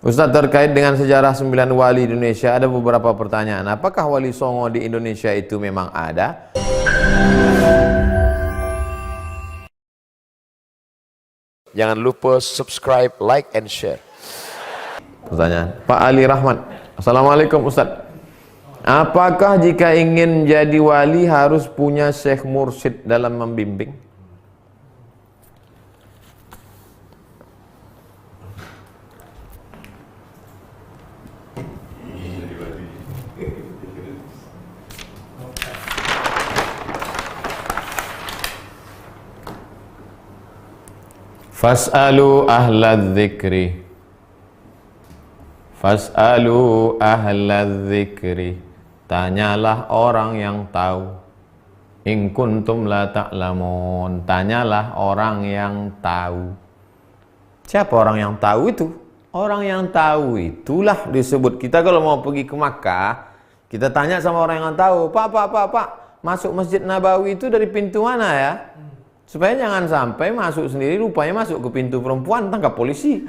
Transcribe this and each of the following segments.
Ustaz, terkait dengan sejarah 9 wali di Indonesia ada beberapa pertanyaan. Apakah wali songo di Indonesia itu memang ada? Jangan lupa subscribe, like, and share. Pertanyaan Pak Ali Rahmat. Assalamualaikum Ustaz. Apakah jika ingin jadi wali harus punya syekh mursyid dalam membimbing? Fas'alu ahlal dzikri. Fas'alu ahlal dzikri. Tanyalah orang yang tahu. In kuntum la ta'lamun. Tanyalah orang yang tahu. Siapa orang yang tahu itu? Orang yang tahu itulah disebut. Kita kalau mau pergi ke Makkah, kita tanya sama orang yang tahu, Pak, masuk Masjid Nabawi itu dari pintu mana ya? Supaya jangan sampai masuk sendiri, rupanya masuk ke pintu perempuan, tangkap polisi.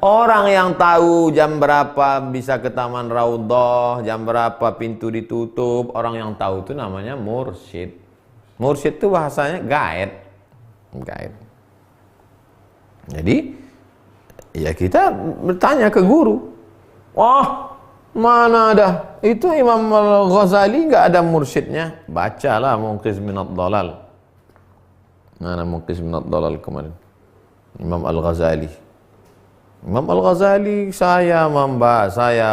Orang yang tahu jam berapa bisa ke Taman Raudhah, jam berapa pintu ditutup, orang yang tahu itu namanya mursyid. Mursyid itu bahasanya guide. Jadi, ya kita bertanya ke guru. Wah, mana ada? Itu Imam Al-Ghazali nggak ada mursyidnya. Bacalah Munqiz Minad Dhalal. Mana Munqiz Minad Dhalal kemarin? Imam Al-Ghazali. Imam Al-Ghazali saya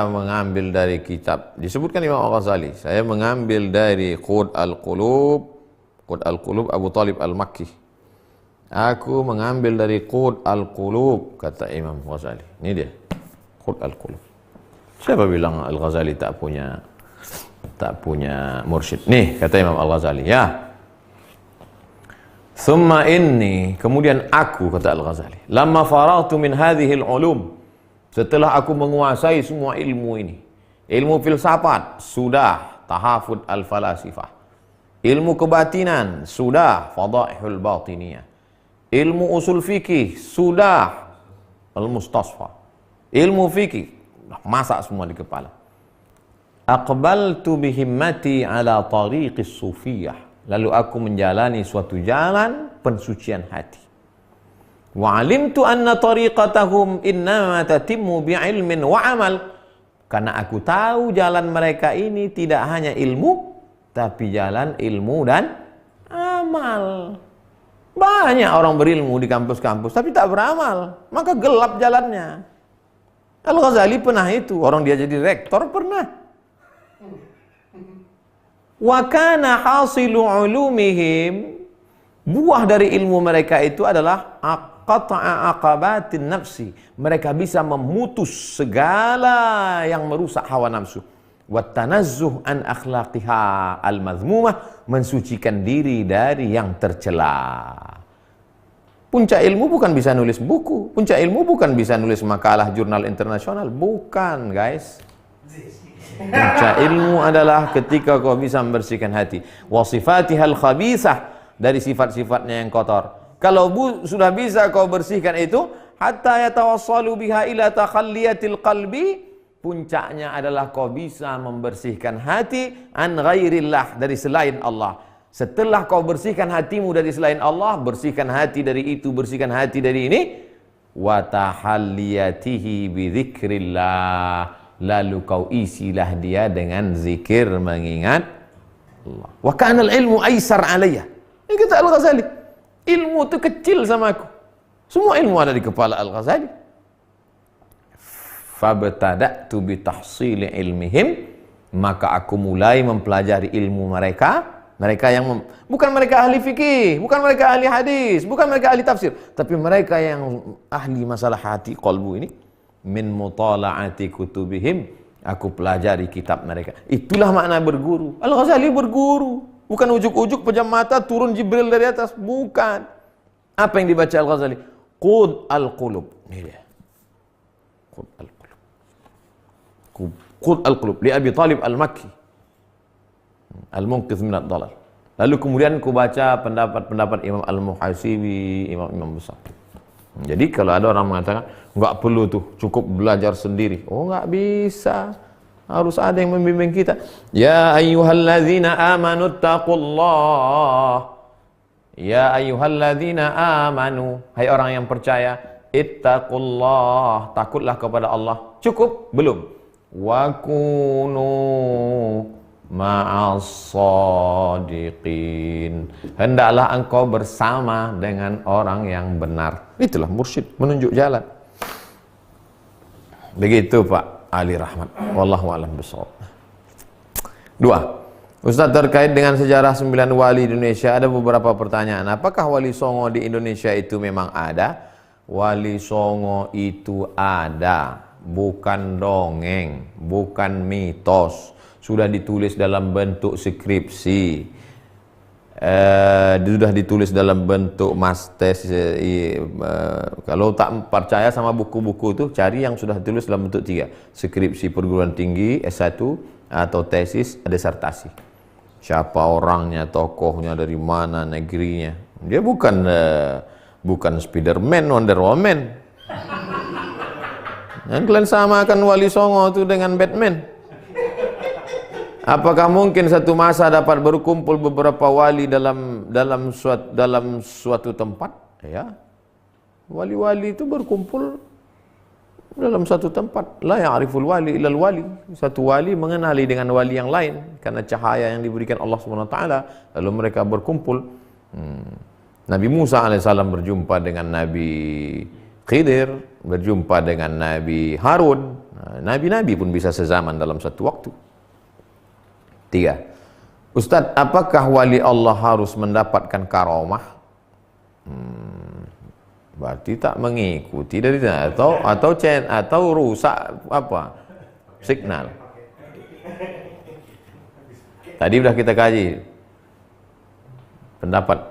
mengambil dari kitab. Disebutkan Imam Al-Ghazali. Saya mengambil dari Qud Al-Qulub Abu Talib Al-Makki. Aku mengambil dari Qud Al-Qulub, kata Imam Ghazali. Ini dia. Qud Al-Qulub. Siapa bilang Al-Ghazali tak punya mursyid? Nih, kata Imam Al-Ghazali, ya. Thumma inni, kemudian aku, kata Al-Ghazali, lamma faragtu min hadhil ulum, setelah aku menguasai semua ilmu ini, ilmu filsafat sudah, tahafud al-falasifah, ilmu kebatinan sudah, fadaihul batiniyah, ilmu usul fikih sudah, al-mustasfa, ilmu fikih masak semua di kepala. Aqbaltu bihimmati ala tariqis sufiyah, lalu aku menjalani suatu jalan pensucian hati. Wa alimtu anna tariqatahum innama tatimmu bi'ilmin wa amal, karena aku tahu jalan mereka ini tidak hanya ilmu, tapi jalan ilmu dan amal. Banyak orang berilmu di kampus-kampus tapi tak beramal, maka gelap jalannya. Al-Ghazali pernah itu, orang dia jadi rektor pernah. Wa kana hasilu ulumihim, buah dari ilmu mereka itu adalah qata'a aqabatin nafsi, mereka bisa memutus segala yang merusak hawa nafsu, wa tanazzuh an akhlaqiha al-madhmumah, mensucikan diri dari yang tercela. Puncak ilmu bukan bisa nulis buku, puncak ilmu bukan bisa nulis makalah jurnal internasional, bukan guys. Puncak ilmu adalah ketika kau bisa membersihkan hati. Wasifatihal khabisah, dari sifat-sifatnya yang kotor. Kalau sudah bisa kau bersihkan itu, hatta yatawassalu biha ila takhalliyatil qalbi, puncaknya adalah kau bisa membersihkan hati an ghairillah, dari selain Allah. Setelah kau bersihkan hatimu dari selain Allah, bersihkan hati dari itu, bersihkan hati dari ini, wa tahalliyatihi bi dzikrillah, lalu kau isilah dia dengan zikir mengingat Allah. Wa kana al-ilmu aisar alayya. Ini kata Al-Ghazali. Ilmu itu kecil sama aku. Semua ilmu ada di kepala Al-Ghazali. Fabtada'tu bi tahsili ilmihim, maka aku mulai mempelajari ilmu mereka. Mereka yang bukan mereka ahli fikih, bukan mereka ahli hadis, bukan mereka ahli tafsir, tapi mereka yang ahli masalah hati, qalbu ini. Min mutala'ati kutubihim, aku pelajari kitab mereka. Itulah makna berguru. Al-Ghazali berguru, bukan ujuk-ujuk pejam mata turun Jibril dari atas, bukan. Apa yang dibaca Al-Ghazali? Qud Al-Qulub. Ini dia. Qud Al-Qulub. Qud Al-Qulub li Abi Talib Al-Makki. Al-Munqiz Minad Dhalal. Lalu kemudian ku baca pendapat-pendapat Imam Al-Muhasibi, imam-imam besar. Jadi kalau ada orang mengatakan nggak perlu tuh, cukup belajar sendiri. Oh, nggak bisa. Harus ada yang membimbing kita. Ya ayyuhalladzina amanu taqullah. Ya ayyuhalladzina amanu. Hai orang yang percaya, ittaqullah, takutlah kepada Allah. Cukup? Belum. Wa kunu ma'as-shadiqin. Hendaklah engkau bersama dengan orang yang benar. Itulah mursyid, menunjuk jalan. Begitu Pak Ali Rahmat. Wallahu a'lam bishawab. 2. Ustaz, terkait dengan sejarah 9 wali di Indonesia ada beberapa pertanyaan. Apakah Wali Songo di Indonesia itu memang ada? Wali Songo itu ada, bukan dongeng, bukan mitos. Sudah ditulis dalam bentuk skripsi, sudah ditulis dalam bentuk mastes. Kalau tak percaya sama buku-buku itu, cari yang sudah ditulis dalam bentuk 3, skripsi perguruan tinggi S1 atau tesis disertasi. Siapa orangnya, tokohnya, dari mana, negerinya. Dia bukan Spiderman, Wonder Woman. Dan kalian samakan Wali Songo itu dengan Batman. Apakah mungkin satu masa dapat berkumpul beberapa wali dalam suatu tempat? Ya, wali-wali itu berkumpul dalam satu tempat. La ya'riful wali illal wali. Satu wali mengenali dengan wali yang lain karena cahaya yang diberikan Allah SWT. Lalu mereka berkumpul. Nabi Musa alaihissalam berjumpa dengan Nabi Khidir, berjumpa dengan Nabi Harun. Nabi-nabi pun bisa sezaman dalam satu waktu. 3. Ustadz, apakah wali Allah harus mendapatkan karomah? Berarti tak mengikuti dari atau rusak apa? Signal. Tadi sudah kita kaji pendapat.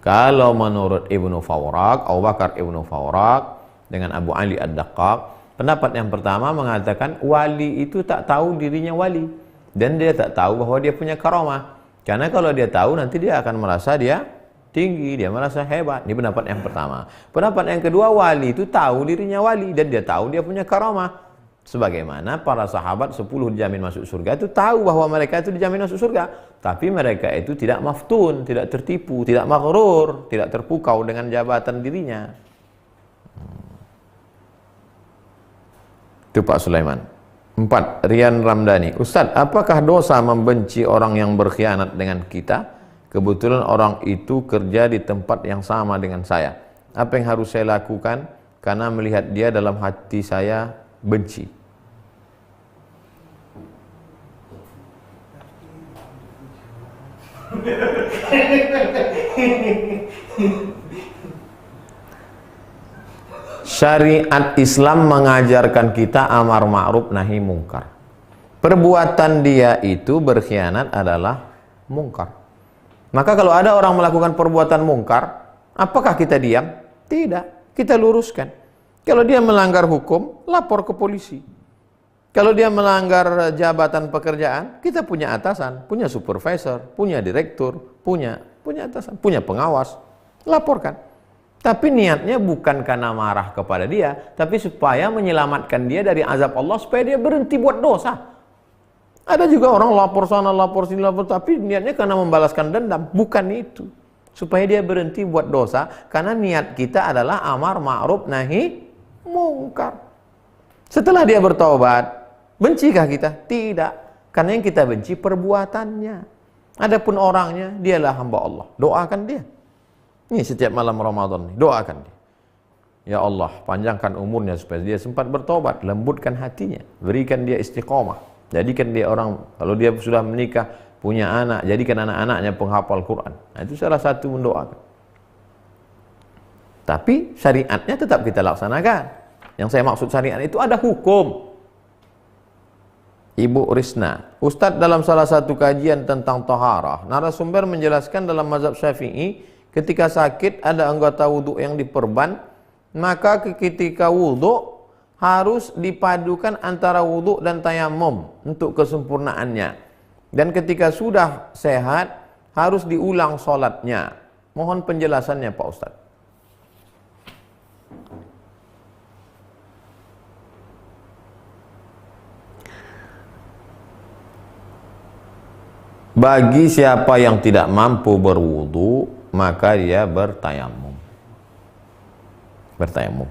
Kalau menurut Ibnu Fawrak, Abu Bakar Ibnu Fawrak dengan Abu Ali Ad-Daqqaq, pendapat yang pertama mengatakan wali itu tak tahu dirinya wali. Dan dia tak tahu bahwa dia punya karamah. Karena kalau dia tahu, nanti dia akan merasa dia tinggi, dia merasa hebat. Ini pendapat yang pertama. Pendapat yang kedua, wali itu tahu dirinya wali dan dia tahu dia punya karamah. Sebagaimana para sahabat 10 dijamin masuk surga itu tahu bahwa mereka itu dijamin masuk surga. Tapi mereka itu tidak maftun, tidak tertipu, tidak maghrur, tidak terpukau dengan jabatan dirinya. Itu Pak Sulaiman. 4. Rian Ramdhani. Ustadz, apakah dosa membenci orang yang berkhianat dengan kita? Kebetulan orang itu kerja di tempat yang sama dengan saya. Apa yang harus saya lakukan? Karena melihat dia dalam hati saya benci. Syariat Islam mengajarkan kita amar ma'ruf nahi mungkar. Perbuatan dia itu berkhianat adalah mungkar. Maka kalau ada orang melakukan perbuatan mungkar, apakah kita diam? Tidak, kita luruskan. Kalau dia melanggar hukum, lapor ke polisi. Kalau dia melanggar jabatan pekerjaan, kita punya atasan, punya supervisor, punya direktur, punya atasan, punya pengawas, laporkan. Tapi niatnya bukan karena marah kepada dia, tapi supaya menyelamatkan dia dari azab Allah, supaya dia berhenti buat dosa. Ada juga orang lapor sana, lapor sini, lapor, tapi niatnya karena membalaskan dendam. Bukan itu. Supaya dia berhenti buat dosa, karena niat kita adalah amar ma'ruf nahi mungkar. Setelah dia bertaubat, bencikah kita? Tidak. Karena yang kita benci perbuatannya. Adapun orangnya, dialah hamba Allah. Doakan dia. Ini setiap malam Ramadan, doakan dia. Ya Allah, panjangkan umurnya supaya dia sempat bertobat, lembutkan hatinya, berikan dia istiqomah. Jadikan dia orang, kalau dia sudah menikah, punya anak, jadikan anak-anaknya penghafal Quran. Nah, itu salah satu mendoakan. Tapi syariatnya tetap kita laksanakan. Yang saya maksud syariat itu ada hukum. Ibu Risna, Ustadz, dalam salah satu kajian tentang taharah, narasumber menjelaskan dalam mazhab Syafi'i, ketika sakit ada anggota wudhu yang diperban, maka ketika wudhu harus dipadukan antara wudhu dan tayamum untuk kesempurnaannya. Dan ketika sudah sehat harus diulang sholatnya. Mohon penjelasannya Pak Ustadz. Bagi siapa yang tidak mampu berwudu, maka dia bertayamum. Bertayamum.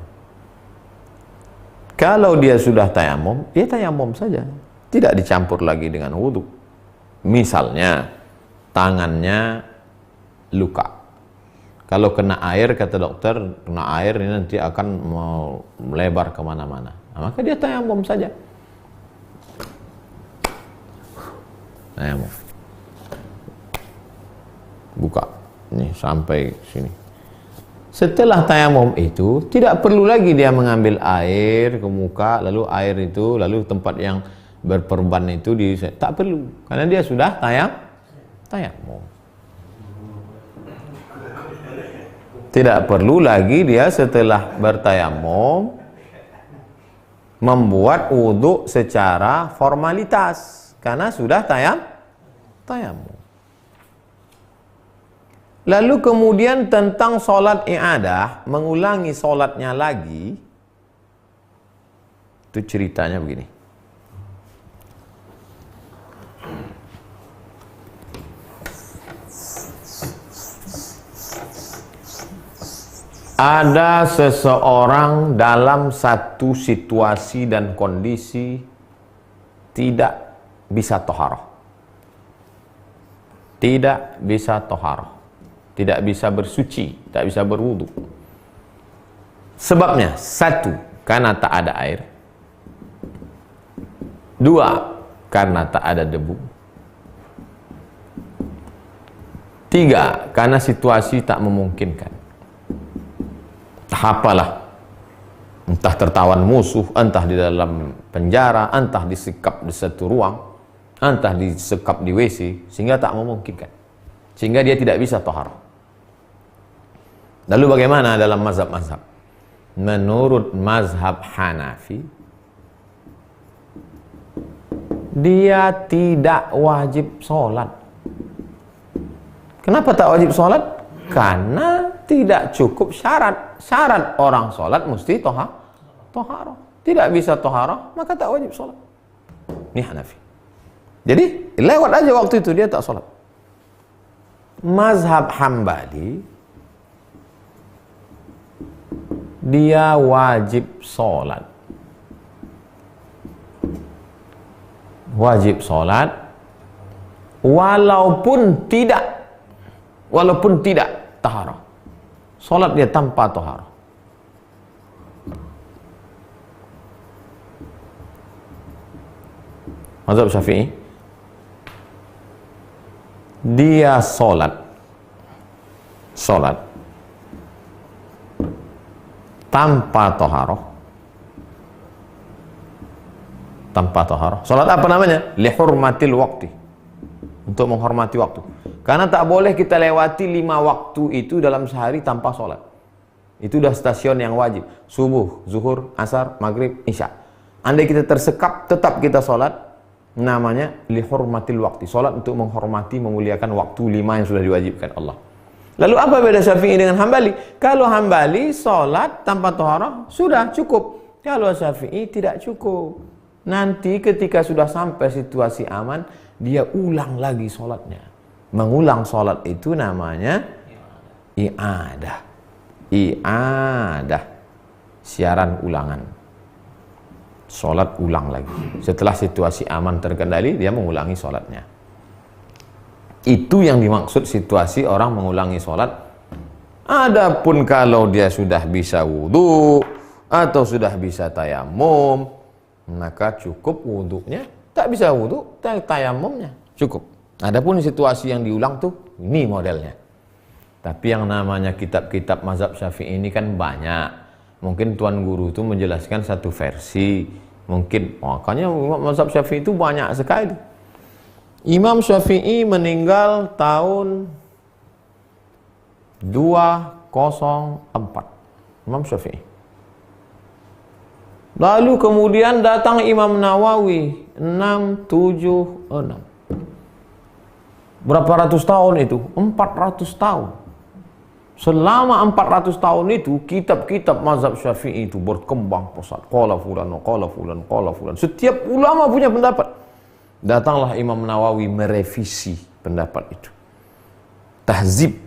Kalau dia sudah tayamum, dia tayamum saja. Tidak dicampur lagi dengan wudu. Misalnya, tangannya luka. Kalau kena air, kata dokter, kena air ini nanti akan melebar kemana-mana. Nah, maka dia tayamum saja. Tayamum. Buka. Nih, sampai sini. Setelah tayamum itu, tidak perlu lagi dia mengambil air ke muka, lalu air itu, lalu tempat yang berperban itu, tak perlu. Karena dia sudah tayamum. Tidak perlu lagi dia setelah bertayamum membuat wudhu secara formalitas. Karena sudah tayamum. Lalu kemudian tentang sholat i'adah, mengulangi sholatnya lagi, itu ceritanya begini. Ada seseorang dalam satu situasi dan kondisi tidak bisa toharoh. Tidak bisa toharoh. Tidak bisa bersuci, tidak bisa berwudu. Sebabnya, satu, karena tak ada air. Dua, karena tak ada debu. Tiga, karena situasi tak memungkinkan. Entah apalah. Entah tertawan musuh, entah di dalam penjara, entah disekap di satu ruang, entah disekap di WC, sehingga tak memungkinkan. Sehingga dia tidak bisa toharoh. Lalu bagaimana dalam mazhab-mazhab? Menurut mazhab Hanafi, dia tidak wajib sholat. Kenapa tak wajib sholat? Karena tidak cukup syarat. Syarat orang sholat mesti toharoh. Tidak bisa toharoh, maka tak wajib sholat. Ini Hanafi. Jadi lewat aja waktu itu, dia tak sholat. Mazhab Hambali, dia wajib sholat. Wajib sholat walaupun tidak taharah. Sholat dia tanpa taharah. Mazhab Syafi'i, dia sholat tanpa toharoh. Salat apa namanya? Lihurmatil waqti. Untuk menghormati waktu. Karena tak boleh kita lewati 5 waktu itu dalam sehari tanpa sholat. Itu dah stasiun yang wajib. Subuh, zuhur, asar, maghrib, isya. Andai kita tersekap, tetap kita sholat. Namanya lihurmatil waqti. Sholat untuk menghormati, memuliakan waktu 5 yang sudah diwajibkan Allah. Lalu apa beda Syafi'i dengan Hambali? Kalau Hambali sholat tanpa taharah sudah cukup. Kalau Syafi'i tidak cukup. Nanti ketika sudah sampai situasi aman, dia ulang lagi sholatnya. Mengulang sholat itu namanya i'adah. I'adah. Siaran ulangan. Sholat ulang lagi. Setelah situasi aman terkendali, dia mengulangi sholatnya. Itu yang dimaksud situasi orang mengulangi sholat. Adapun kalau dia sudah bisa wudu atau sudah bisa tayamum, maka cukup wudunya. Tak bisa wudu, tayamumnya cukup. Adapun situasi yang diulang tuh, ini modelnya. Tapi yang namanya kitab-kitab mazhab Syafi'i ini kan banyak. Mungkin Tuan Guru itu menjelaskan satu versi. Mungkin, makanya mazhab Syafi'i itu banyak sekali. Imam Syafi'i meninggal tahun 204. Imam Syafi'i. Lalu kemudian datang Imam Nawawi 676. Berapa ratus tahun itu? 400 tahun. Selama 400 tahun itu kitab-kitab mazhab Syafi'i itu berkembang pesat. Qala fulan, qala fulan. Setiap ulama punya pendapat. Datanglah Imam Nawawi merevisi pendapat itu. Tahzib,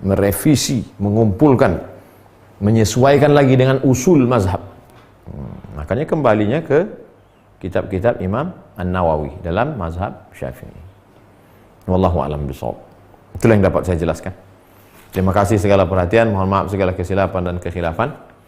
merevisi, mengumpulkan, menyesuaikan lagi dengan usul mazhab. Makanya kembalinya ke kitab-kitab Imam An-Nawawi dalam mazhab Syafi'i. Wallahu a'lam bishawab. Itulah yang dapat saya jelaskan. Terima kasih segala perhatian, mohon maaf segala kesilapan dan kekhilafan.